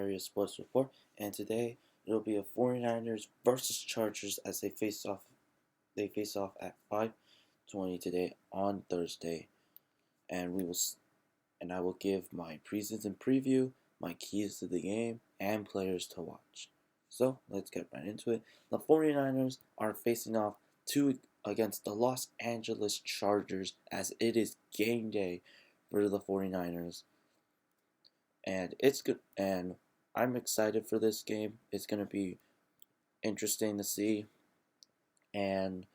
Area Sports Report, and today it'll be a 49ers versus Chargers as they face off. They face off at 5:20 today on Thursday, and I will give my preseason preview, my keys to the game, and players to watch. So let's get right into it. The 49ers are facing off against the Los Angeles Chargers as it is game day for the 49ers. And it's good, and I'm excited for this game. It's gonna be interesting to see, and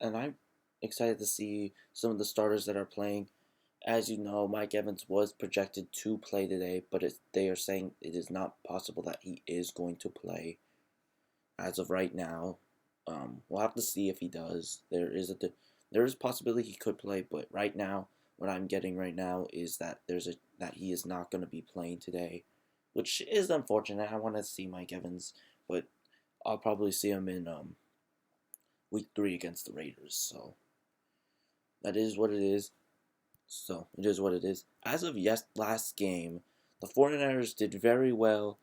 I'm excited to see some of the starters that are playing. As you know, Mike Evans was projected to play today, but they are saying it is not possible that he is going to play as of right now. We'll have to see if he does. There is a possibility he could play, but right now, what I'm getting right now is that that he is not going to be playing today, which is unfortunate. I want to see Mike Evans, but I'll probably see him in week 3 against the Raiders. So that is what it is. So it is what it is. As of last game, the 49ers did very well,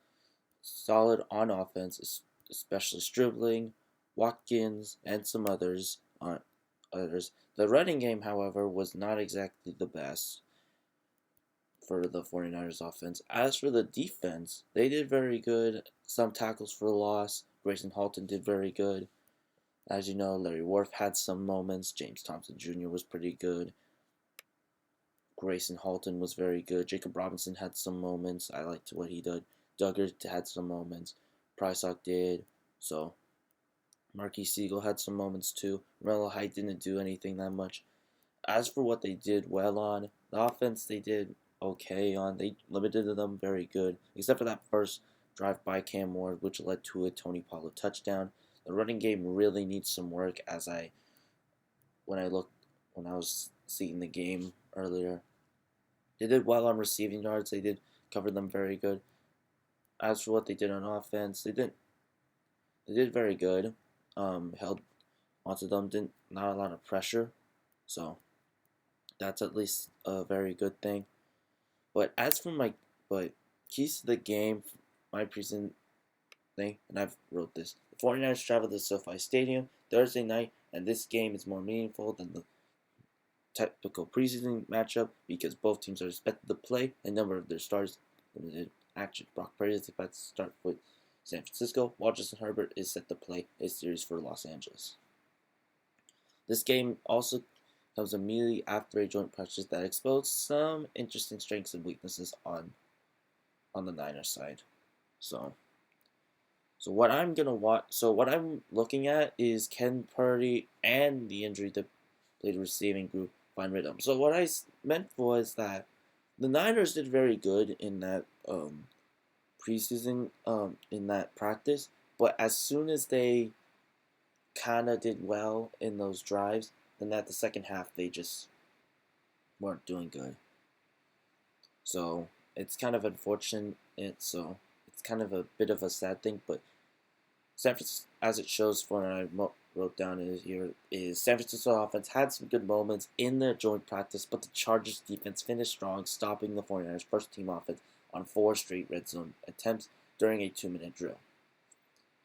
solid on offense, especially Stribling, Watkins, and some others. The running game, however, was not exactly the best for the 49ers offense. As for the defense, they did very good. Some tackles for loss. Grayson Halton did very good. As you know, Larry Worf had some moments. James Thompson Jr. was pretty good. Grayson Halton was very good. Jacob Robinson had some moments. I liked what he did. Duggar had some moments. Prysock did. So Marquis Siegel had some moments too. Romello Height didn't do anything that much. As for what they did well on, the offense they did okay on. They limited them very good, except for that first drive by Cam Ward, which led to a Tony Pollard touchdown. The running game really needs some work. When I was seeing the game earlier, they did well on receiving yards. They did cover them very good. As for what they did on offense, they did very good. Held onto them, not a lot of pressure, so that's at least a very good thing. But as for but keys to the game, my present thing, and I've wrote this. The 49ers travel to SoFi Stadium Thursday night, and this game is more meaningful than the typical preseason matchup because both teams are expected to play a number of their stars limited action. Brock Purdy is expected to start with San Francisco, while Justin Herbert is set to play a series for Los Angeles. This game also comes immediately after a joint practice that exposed some interesting strengths and weaknesses on the Niners side. So what I'm looking at is can Purdy and the injury that played receiving group find rhythm. So what I meant was that the Niners did very good in that preseason in that practice, but as soon as they kind of did well in those drives, then at the second half they just weren't doing good. So it's kind of unfortunate. It's kind of a bit of a sad thing, but as it shows for what I wrote down is San Francisco offense had some good moments in their joint practice, but the Chargers defense finished strong, stopping the 49ers first team offense on 4 straight red zone attempts during a 2-minute drill.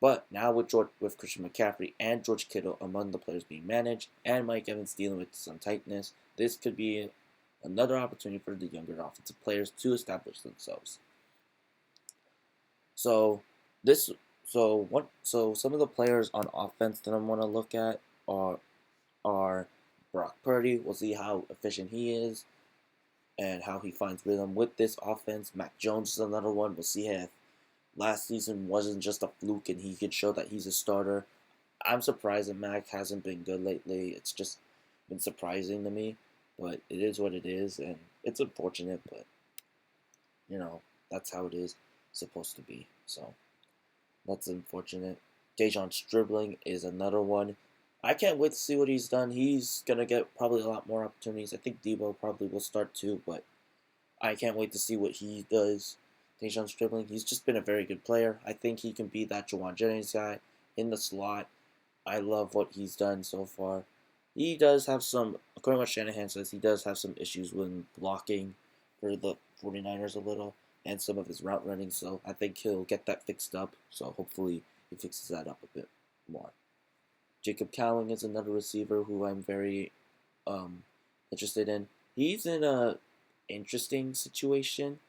But now with Christian McCaffrey and George Kittle among the players being managed, and Mike Evans dealing with some tightness, this could be another opportunity for the younger offensive players to establish themselves. So some of the players on offense that I want to look at are Brock Purdy. We'll see how efficient he is and how he finds rhythm with this offense. Mac Jones is another one. We'll see if last season wasn't just a fluke and he could show that he's a starter. I'm surprised that Mac hasn't been good lately. It's just been surprising to me, but it is what it is, and it's unfortunate, but that's how it is supposed to be. So that's unfortunate. Dejon Stribling is another one. I can't wait to see what he's done. He's going to get probably a lot more opportunities. I think Debo probably will start too, but I can't wait to see what he does. Dejon Stribling, he's just been a very good player. I think he can be that Jawan Jennings guy in the slot. I love what he's done so far. He does have some, according to what Shanahan says, he does have some issues when blocking for the 49ers a little. and some of his route running. So I think he'll get that fixed up. So hopefully he fixes that up a bit more. Jacob Cowling is another receiver who I'm very interested in. He's in a interesting situation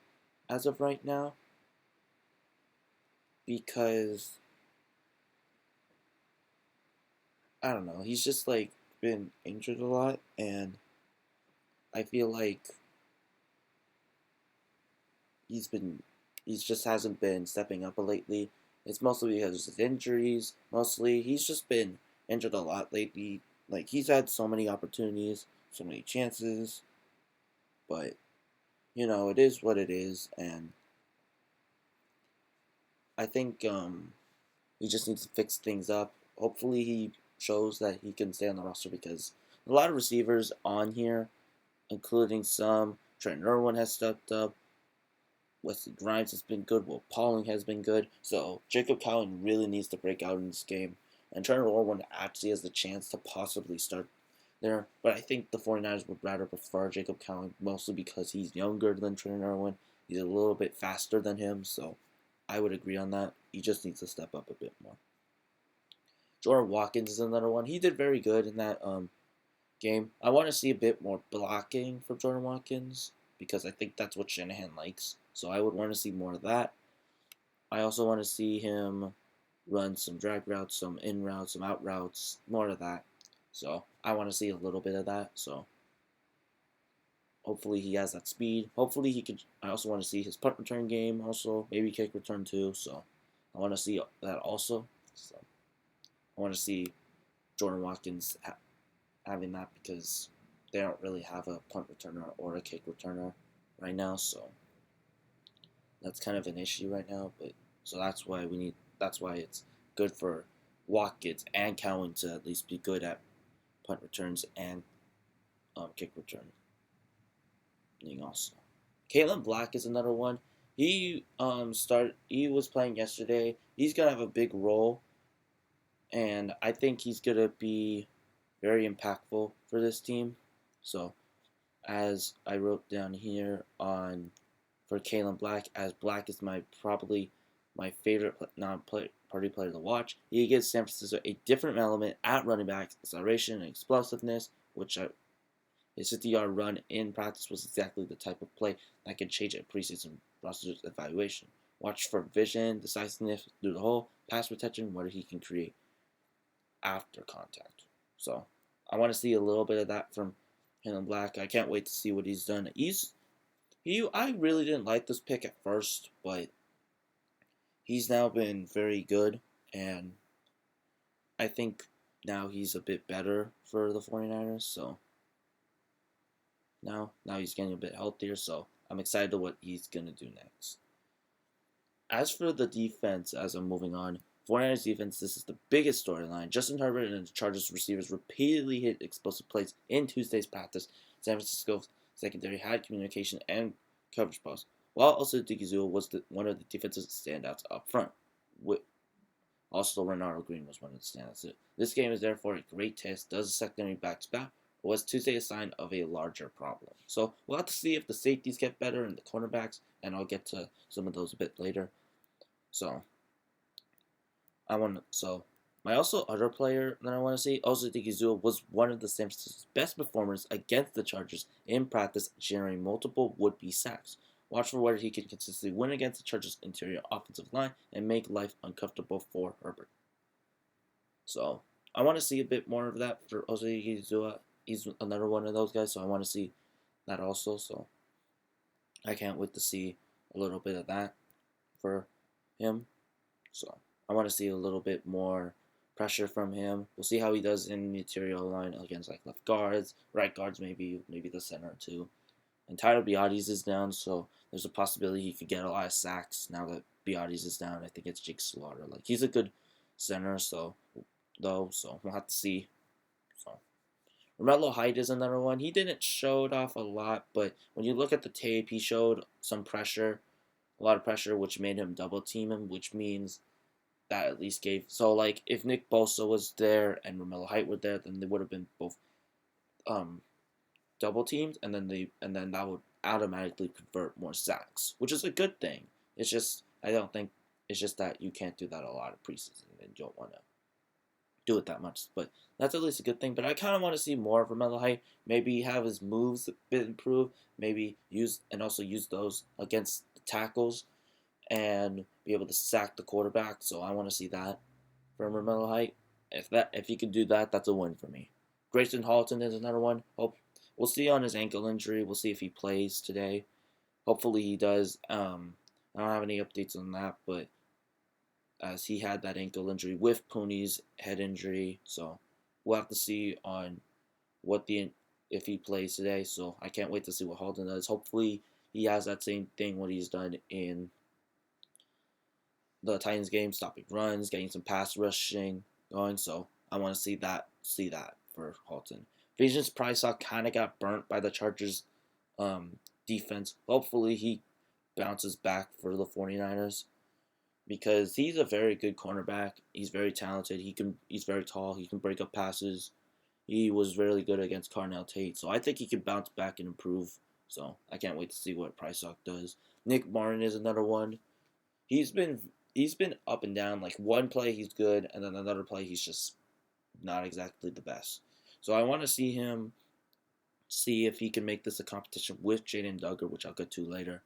as of right now because I don't know. He's just like been injured a lot, and I feel like he just hasn't been stepping up lately. It's mostly because of his injuries. Mostly, he's just been injured a lot lately. Like he's had so many opportunities, so many chances, but it is what it is, and I think he just needs to fix things up. Hopefully, he shows that he can stay on the roster because a lot of receivers on here, including some. Trent Irwin has stepped up. Wesley Grimes has been good. Will Pauling has been good. So Jacob Cowling really needs to break out in this game. And Trent Irwin actually has the chance to possibly start there. But I think the 49ers would rather prefer Jacob Cowling, mostly because he's younger than Trent Irwin. He's a little bit faster than him. So I would agree on that. He just needs to step up a bit more. Jordan Watkins is another one. He did very good in that game. I want to see a bit more blocking from Jordan Watkins because I think that's what Shanahan likes. So I would want to see more of that. I also want to see him run some drag routes, some in routes, some out routes, more of that. So I want to see a little bit of that. So hopefully he has that speed. Hopefully he could. I also want to see his punt return game also, maybe kick return too. So I want to see that also. So I want to see Jordan Watkins having that because they don't really have a punt returner or a kick returner right now. So that's kind of an issue right now, but so that's why it's good for Watkins and Cowan to at least be good at punt returns and kick returning also. Kaelon Black is another one. He was playing yesterday. He's gonna have a big role, and I think he's gonna be very impactful for this team. So as I wrote down here for Kaelon Black, as Black is probably my favorite non-party player to watch. He gives San Francisco a different element at running back, acceleration and explosiveness, his 50-yard run in practice was exactly the type of play that can change a preseason roster evaluation. Watch for vision, decisiveness through the hole, pass protection, what he can create after contact. So I want to see a little bit of that from Kaelon Black. I can't wait to see what he's done. I really didn't like this pick at first, but he's now been very good, and I think now he's a bit better for the 49ers, so now he's getting a bit healthier, so I'm excited to what he's going to do next. As for the defense, as I'm moving on, 49ers defense, this is the biggest storyline. Justin Herbert and the Chargers receivers repeatedly hit explosive plays in Tuesday's practice. San Francisco's secondary had communication and coverage posts, while also Digizua was one of the defensive standouts up front. Also, Renardo Green was one of the standouts. This game is therefore a great test. Does the secondary bounce back, or was Tuesday a sign of a larger problem? So we'll have to see if the safeties get better and the cornerbacks, and I'll get to some of those a bit later. So my also other player that I want to see, also Digizua, was one of the San Francisco's best performers against the Chargers in practice, generating multiple would-be sacks. Watch for whether he can consistently win against the Chargers' interior offensive line and make life uncomfortable for Herbert. So I want to see a bit more of that for Jose Digizua. He's another one of those guys, so I want to see that also. So I can't wait to see a little bit of that for him. So I want to see a little bit more pressure from him. We'll see how he does in the interior line against like left guards, right guards, maybe the center too. And Tyler Biadasz is down, so there's a possibility he could get a lot of sacks now that Biadasz is down. I think it's Jake Slaughter. Like he's a good center, so we'll have to see. So Romello Height is another one. He didn't show it off a lot, but when you look at the tape, he showed some pressure, a lot of pressure, which made him double team him, which means that at least gave. So like if Nick Bosa was there and Romello Height were there, then they would have been both double teamed, and then that would automatically convert more sacks, which is a good thing. It's just I don't think it's just that you can't do that a lot of preseason and you don't want to do it that much. But that's at least a good thing. But I kind of want to see more of Romello Height. Maybe have his moves a bit improved. Maybe use those against the tackles and be able to sack the quarterback. So I want to see that from Romello Height. If he could do that, that's a win for me. Grayson Halton is another one. We'll see on his ankle injury. We'll see if he plays today. Hopefully he does. I don't have any updates on that, but as he had that ankle injury with Pony's head injury, so we'll have to see on if he plays today. So I can't wait to see what Halton does. Hopefully he has that same thing what he's done in the Titans game, stopping runs, getting some pass rushing going. So I want to see that for Halton. Visions Priceock kind of got burnt by the Chargers defense. Hopefully he bounces back for the 49ers because he's a very good cornerback. He's very talented. He's very tall. He can break up passes. He was really good against Carnell Tate. So I think he can bounce back and improve. So I can't wait to see what Priceock does. Nick Martin is another one. He's been up and down. Like one play he's good, and then another play he's just not exactly the best. So I want to see him see if he can make this a competition with Jaden Duggar, which I'll get to later.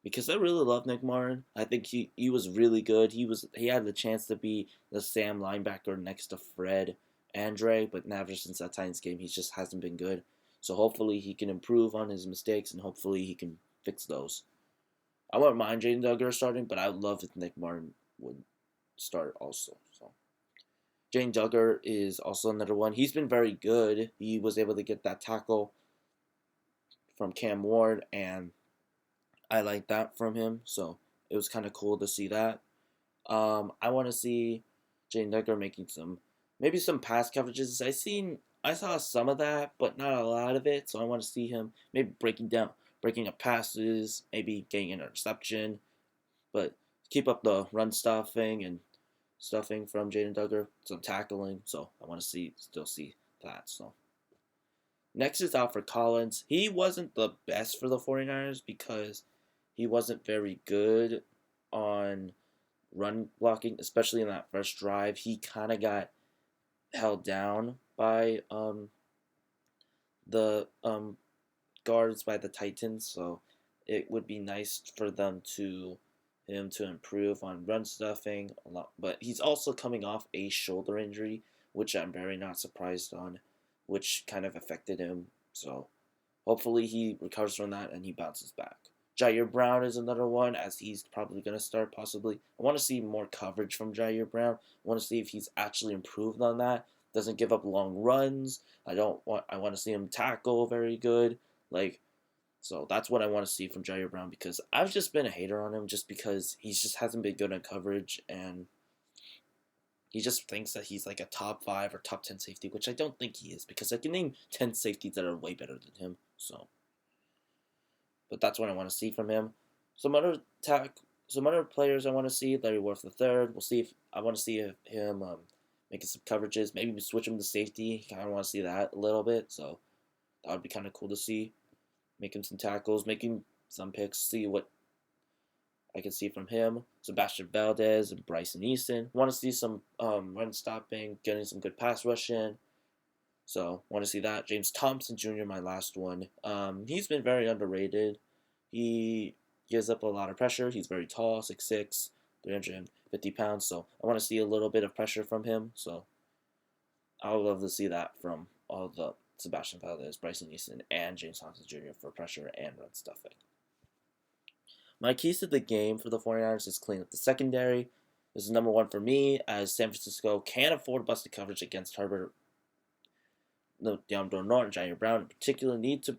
Because I really love Nick Martin. I think he was really good. He had the chance to be the Sam linebacker next to Fred Andre, but never since that Titans game he just hasn't been good. So hopefully he can improve on his mistakes and hopefully he can fix those. I wouldn't mind Jaden Duggar starting, but I would love if Nick Martin would start also. So Jaden Duggar is also another one. He's been very good. He was able to get that tackle from Cam Ward, and I like that from him. So it was kind of cool to see that. I want to see Jaden Duggar making maybe some pass coverages. I saw some of that, but not a lot of it. So I want to see him maybe breaking up passes, maybe getting an interception, but keep up the run stuffing from Jaden Duggar, some tackling. So I want to still see that. So next is Alfred Collins. He wasn't the best for the 49ers because he wasn't very good on run blocking, especially in that first drive. He kind of got held down by the guards by the Titans, so it would be nice for him to improve on run stuffing a lot. But he's also coming off a shoulder injury, which I'm very not surprised on, which kind of affected him. So hopefully he recovers from that and he bounces back. Ji'Ayir Brown is another one, as he's probably going to start possibly. I want to see more coverage from Ji'Ayir Brown. I want to see if he's actually improved on that. Doesn't give up long runs. I want to see him tackle very good. So that's what I want to see from Ji'Ayir Brown, because I've just been a hater on him just because he just hasn't been good on coverage, and he just thinks that he's like a top 5 or top 10 safety, which I don't think he is, because I can name 10 safeties that are way better than him. So, but that's what I want to see from him. Some other players I want to see. Larry Worth III. I want to see him making some coverages. Maybe switch him to safety. I kind of want to see that a little bit. So that would be kind of cool to see. Making some tackles, making some picks. See what I can see from him. Sebastian Valdez and Bryson Easton. Want to see some run stopping, getting some good pass rushing. So, want to see that. James Thompson Jr., my last one. He's been very underrated. He gives up a lot of pressure. He's very tall, 6'6", 350 pounds. So, I want to see a little bit of pressure from him. So, I would love to see that from all the Sebastian Valdez, Bryson Easton, and James Thompson Jr. for pressure and run stuffing. My keys to the game for the 49ers is clean up the secondary. This is number one for me, as San Francisco can't afford busted coverage against Herbert. DeAndre Norton, Ji'Ayir Brown in particular need to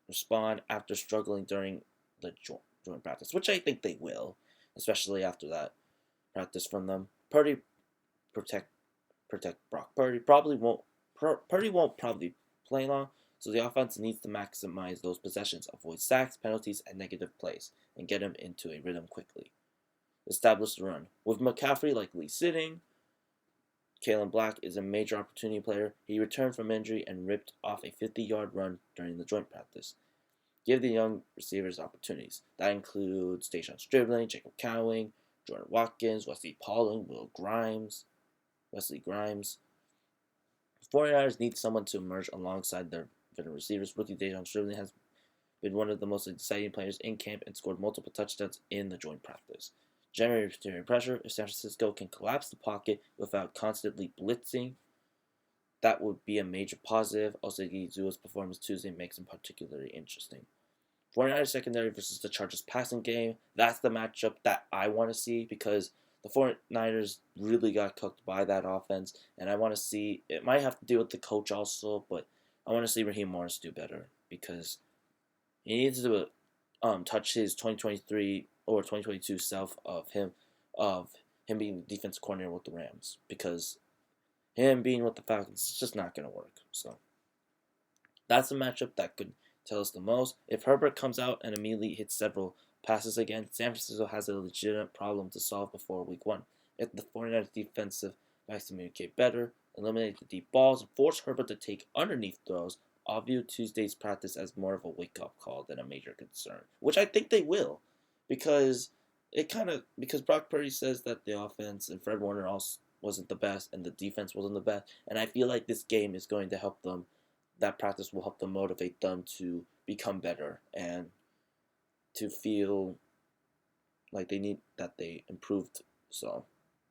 respond after struggling during the joint practice, which I think they will, especially after that practice from them. Purdy protect Brock Purdy. Purdy won't probably play long, so the offense needs to maximize those possessions, avoid sacks, penalties, and negative plays, and get him into a rhythm quickly. Establish the run. With McCaffrey likely sitting, Kaelon Black is a major opportunity player. He returned from injury and ripped off a 50-yard run during the joint practice. Give the young receivers opportunities. That includes Stribling, Jacob Cowing, Jordan Watkins, Wesley Pauling, Wesley Grimes. The 49ers need someone to emerge alongside their veteran receivers. Rookie Stribling has been one of the most exciting players in camp and scored multiple touchdowns in the joint practice. Generating pressure, if San Francisco can collapse the pocket without constantly blitzing, that would be a major positive. Osagizua's performance Tuesday makes him particularly interesting. 49ers secondary versus the Chargers passing game, that's the matchup that I want to see because the 49ers really got cooked by that offense, and I want to see, it might have to do with the coach also, but I want to see Raheem Morris do better because he needs to touch his 2023 or 2022 self of him being the defensive coordinator with the Rams because him being with the Falcons is just not going to work. So that's a matchup that could tell us the most. If Herbert comes out and immediately hits several passes again, San Francisco has a legitimate problem to solve before week 1. If the 49ers defensive backs communicate better, eliminate the deep balls, and force Herbert to take underneath throws, I'll view Tuesday's practice as more of a wake-up call than a major concern, which I think they will, because Brock Purdy says that the offense and Fred Warner also wasn't the best and the defense wasn't the best, and I feel like this game is going to help them. That practice will help them motivate them to become better and to feel like they improved. So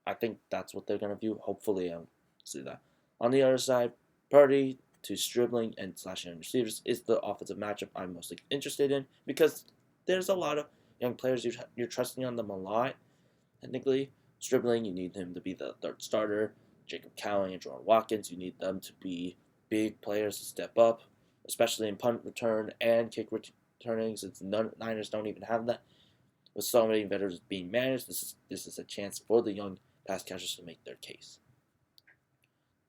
I think that's what they're gonna view. Hopefully, I'll see that. On the other side, Purdy to Stribling and slashing receivers is the offensive matchup I'm most interested in because there's a lot of young players you're trusting on them a lot. Technically, Stribling, you need him to be the third starter. Jacob Cowing and Jordan Watkins, you need them to be big players to step up, especially in punt return and kick returning, since Niners don't even have that. With so many veterans being managed, this is a chance for the young pass catchers to make their case.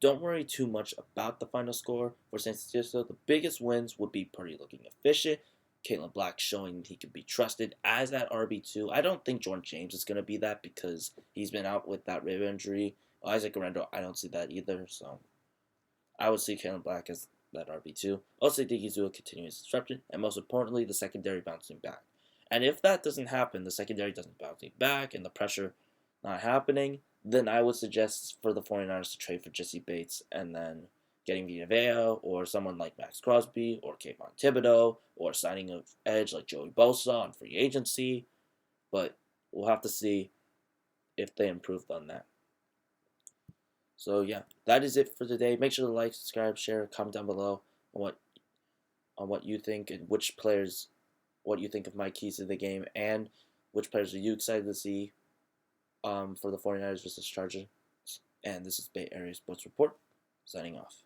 Don't worry too much about the final score for San Francisco. The biggest wins would be Purdy looking efficient, Kaelon Black showing he can be trusted as that RB2. I don't think Jordan James is going to be that because he's been out with that rib injury. Isaac Guerrero, I don't see that either, so I would see Kaelon Black as that RB2. Also, Digizua continuous disruption, and most importantly, the secondary bouncing back. And if that doesn't happen, the secondary doesn't bouncing back, and the pressure not happening, then I would suggest for the 49ers to trade for Jesse Bates and then getting Vita Vea or someone like Max Crosby or Kayvon Thibodeau or signing an edge like Joey Bosa on free agency. But we'll have to see if they improved on that. So yeah, that is it for today. Make sure to like, subscribe, share, comment down below on what you think and what you think of my keys to the game and which players are you excited to see for the 49ers versus Chargers. And this is Bay Area Sports Report, signing off.